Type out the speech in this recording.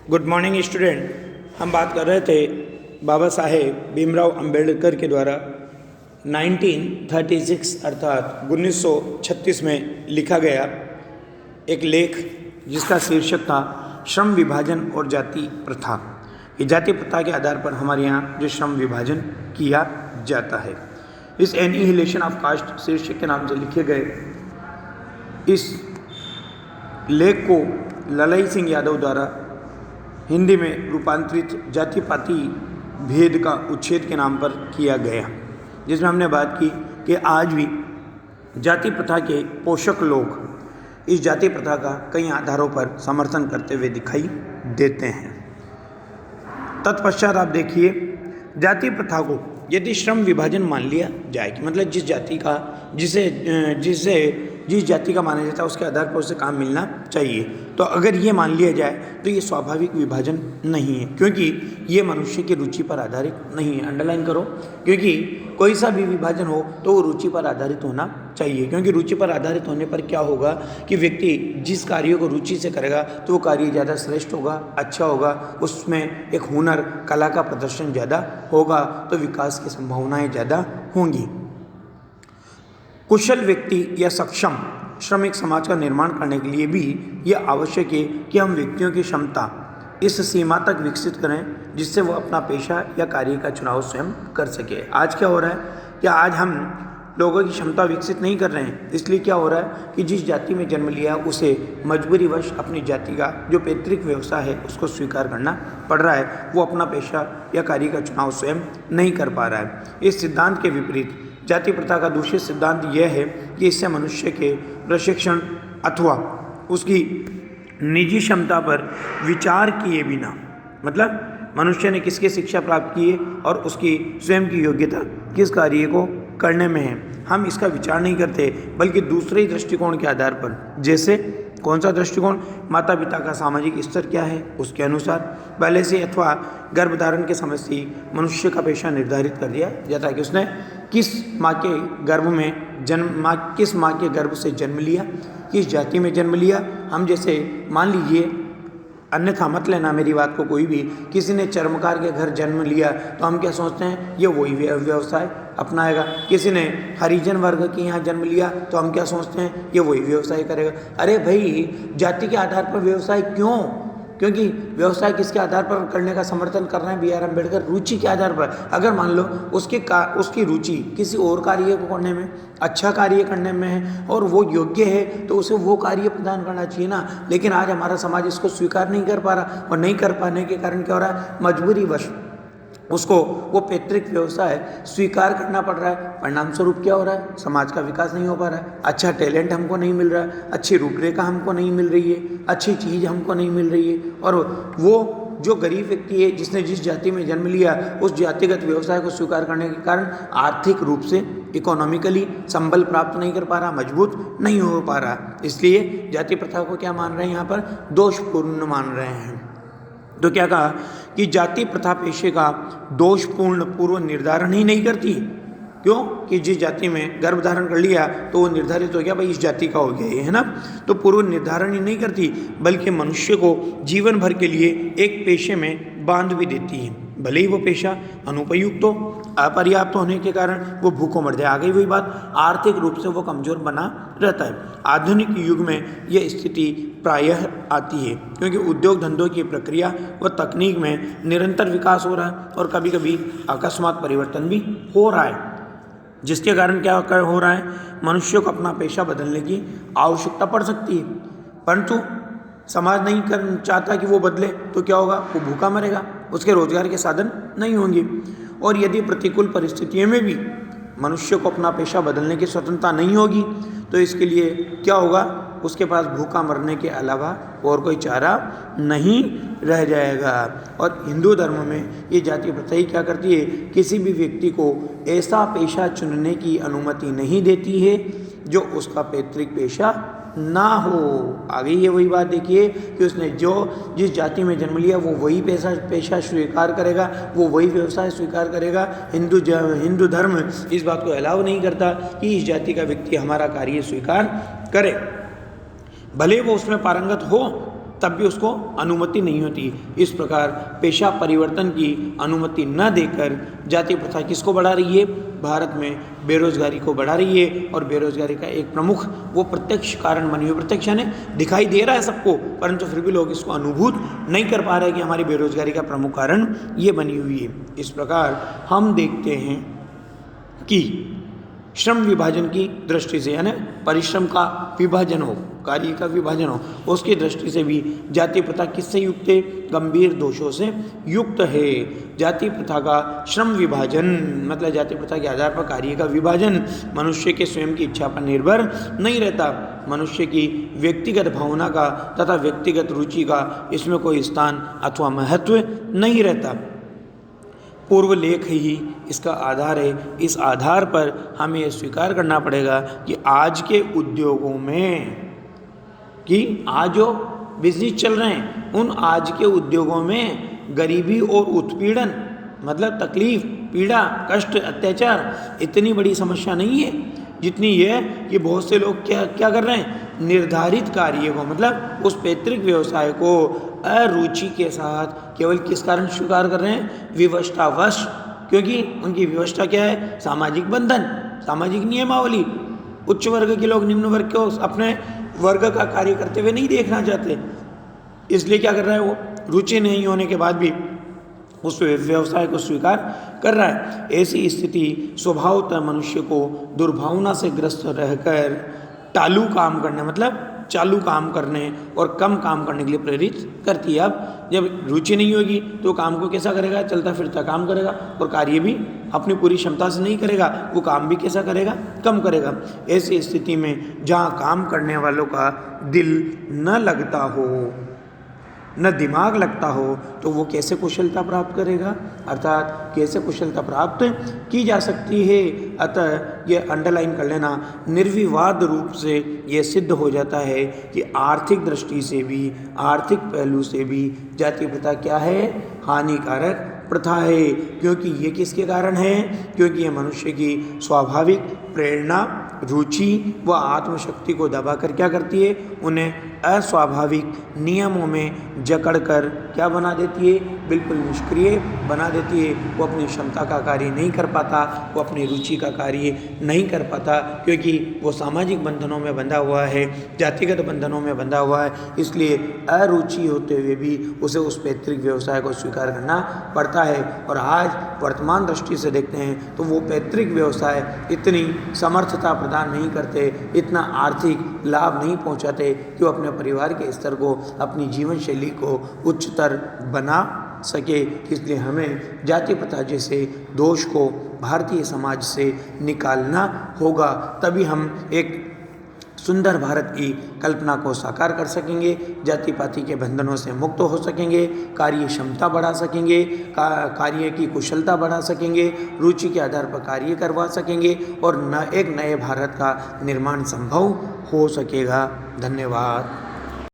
Good morning student. हम बात कर रहे थे बाबा साहेब भीमराव अंबेडकर के द्वारा 1936 अर्थात 1936 में लिखा गया एक लेख जिसका शीर्षक था श्रम विभाजन और जाति प्रथा। ये जाति प्रथा के आधार पर हमारे यहाँ जो श्रम विभाजन किया जाता है, इस एनिहिलेशन ऑफ कास्ट शीर्षक के नाम से लिखे गए इस लेख को ललाई सिंह यादव द्वारा हिंदी में रूपांतरित जाति पाति भेद का उच्छेद के नाम पर किया गया, जिसमें हमने बात की कि आज भी जाति प्रथा के पोषक लोग इस जाति प्रथा का कई आधारों पर समर्थन करते हुए दिखाई देते हैं। तत्पश्चात आप देखिए, जाति प्रथा को यदि श्रम विभाजन मान लिया जाए कि मतलब जिस जाति का जिस जाति का माना जाता है उसके आधार पर उसे काम मिलना चाहिए, तो अगर ये मान लिया जाए तो ये स्वाभाविक विभाजन नहीं है, क्योंकि ये मनुष्य की रुचि पर आधारित नहीं है। अंडरलाइन करो, क्योंकि कोई सा भी विभाजन हो तो वो रुचि पर आधारित होना चाहिए, क्योंकि रुचि पर आधारित होने पर क्या होगा कि व्यक्ति जिस कार्य को रुचि से करेगा तो वो कार्य ज़्यादा श्रेष्ठ होगा, अच्छा होगा, उसमें एक हुनर कला का प्रदर्शन ज़्यादा होगा, तो विकास की संभावनाएं ज़्यादा होंगी। कुशल व्यक्ति या सक्षम श्रमिक समाज का निर्माण करने के लिए भी यह आवश्यक है कि हम व्यक्तियों की क्षमता इस सीमा तक विकसित करें जिससे वो अपना पेशा या कार्य का चुनाव स्वयं कर सके। आज क्या हो रहा है कि आज हम लोगों की क्षमता विकसित नहीं कर रहे हैं, इसलिए क्या हो रहा है कि जिस जाति में जन्म लिया उसे मजबूरीवश अपनी जाति का जो पैतृक व्यवसाय है उसको स्वीकार करना पड़ रहा है, वो अपना पेशा या कार्य का चुनाव स्वयं नहीं कर पा रहा है। इस सिद्धांत के विपरीत जाति प्रथा का दूसरा सिद्धांत यह है कि इससे मनुष्य के प्रशिक्षण अथवा उसकी निजी क्षमता पर विचार किए बिना, मतलब मनुष्य ने किसकी शिक्षा प्राप्त की है और उसकी स्वयं की योग्यता किस कार्य को करने में है, हम इसका विचार नहीं करते, बल्कि दूसरे दृष्टिकोण के आधार पर, जैसे कौन सा दृष्टिकोण, माता पिता का सामाजिक स्तर क्या है उसके अनुसार पहले से अथवा गर्भधारण के समय से मनुष्य का पेशा निर्धारित कर दिया जाता है कि उसने किस माँ के गर्भ से जन्म लिया, किस जाति में जन्म लिया। हम जैसे मान लीजिए, अन्यथा मत लेना मेरी बात को कोई भी, किसी ने चर्मकार के घर जन्म लिया तो हम क्या सोचते हैं ये वही व्यवसाय अपनाएगा। किसी ने हरिजन वर्ग के यहाँ जन्म लिया तो हम क्या सोचते हैं ये वही व्यवसाय करेगा। अरे भाई, जाति के आधार पर व्यवसाय क्यों? क्योंकि व्यवसाय किसके आधार पर करने का समर्थन कर रहे हैं बी आर अम्बेडकर? रुचि के आधार पर। अगर मान लो उसकी रुचि किसी और कार्य को करने में, अच्छा कार्य करने में है और वो योग्य है तो उसे वो कार्य प्रदान करना चाहिए ना। लेकिन आज हमारा समाज इसको स्वीकार नहीं कर पा रहा, और नहीं कर पाने के कारण क्या हो रहा है, मजबूरीवश उसको वो पैतृक व्यवसाय स्वीकार करना पड़ रहा है। परिणाम स्वरूप क्या हो रहा है, समाज का विकास नहीं हो पा रहा है, अच्छा टैलेंट हमको नहीं मिल रहा है, अच्छी रूपरेखा हमको नहीं मिल रही है, अच्छी चीज़ हमको नहीं मिल रही है। और वो जो गरीब व्यक्ति है जिसने जिस जाति में जन्म लिया उस जातिगत व्यवसाय को स्वीकार करने के कारण आर्थिक रूप से इकोनॉमिकली संबल प्राप्त नहीं कर पा रहा, मजबूत नहीं हो पा रहा। इसलिए जाति प्रथा को क्या मान रहे हैं यहाँ पर, दोषपूर्ण मान रहे हैं। तो क्या कहा कि जाति प्रथा पेशे का दोषपूर्ण पूर्व निर्धारण ही नहीं करती। क्यों? कि जिस जाति में गर्भ धारण कर लिया तो वो निर्धारित हो गया भाई इस जाति का हो गया ये, है ना। तो पूर्व निर्धारण ही नहीं करती, बल्कि मनुष्य को जीवन भर के लिए एक पेशे में बांध भी देती है। भले ही वो पेशा अनुपयुक्त हो, अपर्याप्त होने के कारण वो भूखों मर जाए। आ गई वही बात, आर्थिक रूप से वो कमजोर बना रहता है। आधुनिक युग में यह स्थिति प्रायः आती है क्योंकि उद्योग धंधों की प्रक्रिया व तकनीक में निरंतर विकास हो रहा है और कभी कभी अकस्मात परिवर्तन भी हो रहा है, जिसके कारण क्या हो रहा है, मनुष्य को अपना पेशा बदलने की आवश्यकता पड़ सकती है, परंतु समाज नहीं चाहता कि वो बदले, तो क्या होगा, वो भूखा मरेगा, उसके रोजगार के साधन नहीं होंगे। और यदि प्रतिकूल परिस्थितियों में भी मनुष्य को अपना पेशा बदलने की स्वतंत्रता नहीं होगी तो इसके लिए क्या होगा, उसके पास भूखा मरने के अलावा और कोई चारा नहीं रह जाएगा। और हिंदू धर्म में ये जाति प्रथा ही क्या करती है, किसी भी व्यक्ति को ऐसा पेशा चुनने की अनुमति नहीं देती है जो उसका पैतृक पेशा ना हो। आ गई है वही बात, देखिए कि उसने जो जिस जाति में जन्म लिया वो वही पेशा स्वीकार करेगा, वो वही व्यवसाय स्वीकार करेगा। हिंदू धर्म इस बात को अलाउ नहीं करता कि इस जाति का व्यक्ति हमारा कार्य स्वीकार करे, भले वो उसमें पारंगत हो तब भी उसको अनुमति नहीं होती। इस प्रकार पेशा परिवर्तन की अनुमति न देकर जाति प्रथा किसको बढ़ा रही है? भारत में बेरोजगारी को बढ़ा रही है। और बेरोजगारी का एक प्रमुख वो प्रत्यक्ष कारण बनी हुई, प्रत्यक्ष यानी दिखाई दे रहा है सबको, परंतु फिर भी लोग इसको अनुभूत नहीं कर पा रहे कि हमारी बेरोजगारी का प्रमुख कारण ये बनी हुई है। इस प्रकार हम देखते हैं कि श्रम विभाजन की दृष्टि से, यानी परिश्रम का विभाजन हो, कार्य का विभाजन हो, उसकी दृष्टि से भी जाति प्रथा किससे युक्त है? गंभीर दोषों से युक्त है। जाति प्रथा का श्रम विभाजन मतलब जाति प्रथा के आधार पर कार्य का विभाजन मनुष्य के स्वयं की इच्छा पर निर्भर नहीं रहता। मनुष्य की व्यक्तिगत भावना का तथा व्यक्तिगत रुचि का इसमें कोई स्थान अथवा महत्व नहीं रहता। पूर्व लेख ही इसका आधार है। इस आधार पर हमें यह स्वीकार करना पड़ेगा कि आज के उद्योगों में, कि आज जो बिजनेस चल रहे हैं उन आज के उद्योगों में गरीबी और उत्पीड़न मतलब तकलीफ, पीड़ा, कष्ट, अत्याचार इतनी बड़ी समस्या नहीं है जितनी ये है कि बहुत से लोग क्या कर रहे हैं? निर्धारित कार्य को मतलब उस पैतृक व्यवसाय को अरुचि के साथ केवल किस कारण स्वीकार कर रहे हैं? विवशतावश। क्योंकि उनकी विवशता क्या है? सामाजिक बंधन, सामाजिक नियमावली। उच्च वर्ग के लोग निम्न वर्ग को अपने वर्ग का कार्य करते हुए नहीं देखना चाहते, इसलिए क्या कर रहा है? वो रुचि नहीं होने के बाद भी उस व्यवसाय को स्वीकार कर रहा है। ऐसी स्थिति स्वभावतः मनुष्य को दुर्भावना से ग्रस्त रहकर टालू काम करने मतलब चालू काम करने और कम काम करने के लिए प्रेरित करती है। अब जब रुचि नहीं होगी तो काम को कैसा करेगा? चलता फिरता काम करेगा और कार्य भी अपनी पूरी क्षमता से नहीं करेगा, वो काम भी कैसा करेगा? कम करेगा। ऐसी स्थिति में जहाँ काम करने वालों का दिल न लगता हो, न दिमाग लगता हो, तो वो कैसे कुशलता प्राप्त करेगा? अर्थात कैसे कुशलता प्राप्त की जा सकती है? अतः ये अंडरलाइन कर लेना, निर्विवाद रूप से ये सिद्ध हो जाता है कि आर्थिक दृष्टि से भी, आर्थिक पहलू से भी जाति प्रथा क्या है? हानिकारक प्रथा है। क्योंकि ये किसके कारण है? क्योंकि ये मनुष्य की स्वाभाविक प्रेरणा, रुचि व आत्मशक्ति को दबाकर क्या करती है? उन्हें अस्वाभाविक नियमों में जकड़कर क्या बना देती है? बिल्कुल निष्क्रिय बना देती है। वो अपनी क्षमता का कार्य नहीं कर पाता, वो अपनी रुचि का कार्य नहीं कर पाता, क्योंकि वो सामाजिक बंधनों में बंधा हुआ है, जातिगत बंधनों में बंधा हुआ है। इसलिए अरुचि होते हुए भी उसे उस पैतृक व्यवसाय को स्वीकार करना पड़ता है। और आज वर्तमान दृष्टि से देखते हैं तो वो पैतृक व्यवसाय इतनी समर्थता प्रदान नहीं करते, इतना आर्थिक लाभ नहीं पहुंचाते कि वो अपने परिवार के स्तर को, अपनी जीवन शैली को उच्चतर बना सके। इसलिए हमें जाति प्रथा जैसे दोष को भारतीय समाज से निकालना होगा, तभी हम एक सुंदर भारत की कल्पना को साकार कर सकेंगे, जाति पाति के बंधनों से मुक्त हो सकेंगे, कार्य क्षमता बढ़ा सकेंगे, कार्य की कुशलता बढ़ा सकेंगे, रुचि के आधार पर कार्य करवा सकेंगे और एक नए भारत का निर्माण संभव हो सकेगा। धन्यवाद।